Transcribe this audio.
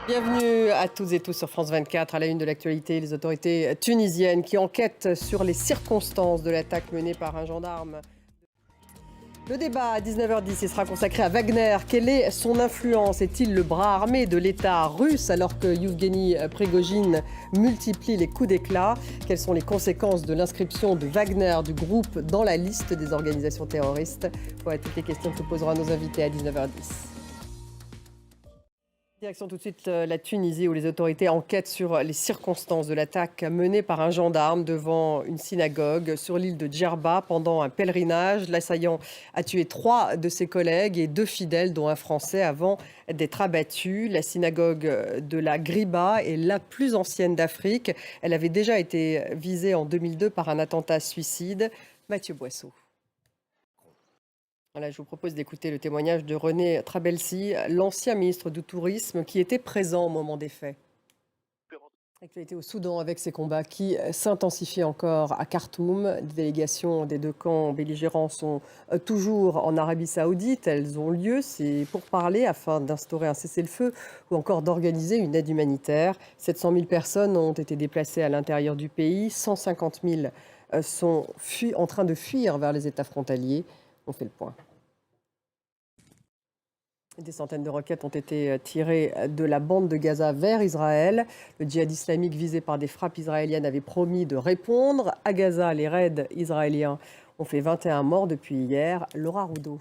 Bienvenue à toutes et tous sur France 24. À la une de l'actualité, les autorités tunisiennes qui enquêtent sur les circonstances de l'attaque menée par un gendarme. Le débat à 19h10 il sera consacré à Wagner. Quelle est son influence? Est-il le bras armé de l'État russe alors que Yevgeny Prigojine multiplie les coups d'éclat? Quelles sont les conséquences de l'inscription de Wagner du groupe dans la liste des organisations terroristes? Voilà toutes les questions que nous poseront nos invités à 19h10. Direction tout de suite la Tunisie où les autorités enquêtent sur les circonstances de l'attaque menée par un gendarme devant une synagogue sur l'île de Djerba pendant un pèlerinage. L'assaillant a tué 3 de ses collègues et 2 fidèles dont un Français avant d'être abattu. La synagogue de la Griba est la plus ancienne d'Afrique. Elle avait déjà été visée en 2002 par un attentat suicide. Mathieu Boisseau. Voilà, je vous propose d'écouter le témoignage de René Trabelsi, l'ancien ministre du Tourisme qui était présent au moment des faits. Actualité au Soudan avec ces combats qui s'intensifient encore à Khartoum. Des délégations des deux camps belligérants sont toujours en Arabie Saoudite. Elles ont lieu, c'est pour parler afin d'instaurer un cessez-le-feu ou encore d'organiser une aide humanitaire. 700 000 personnes ont été déplacées à l'intérieur du pays. 150 000 sont en train de fuir vers les États frontaliers. On fait le point. Des centaines de roquettes ont été tirées de la bande de Gaza vers Israël. Le djihad islamique visé par des frappes israéliennes avait promis de répondre. À Gaza, les raids israéliens ont fait 21 morts depuis hier. Laura Roudot.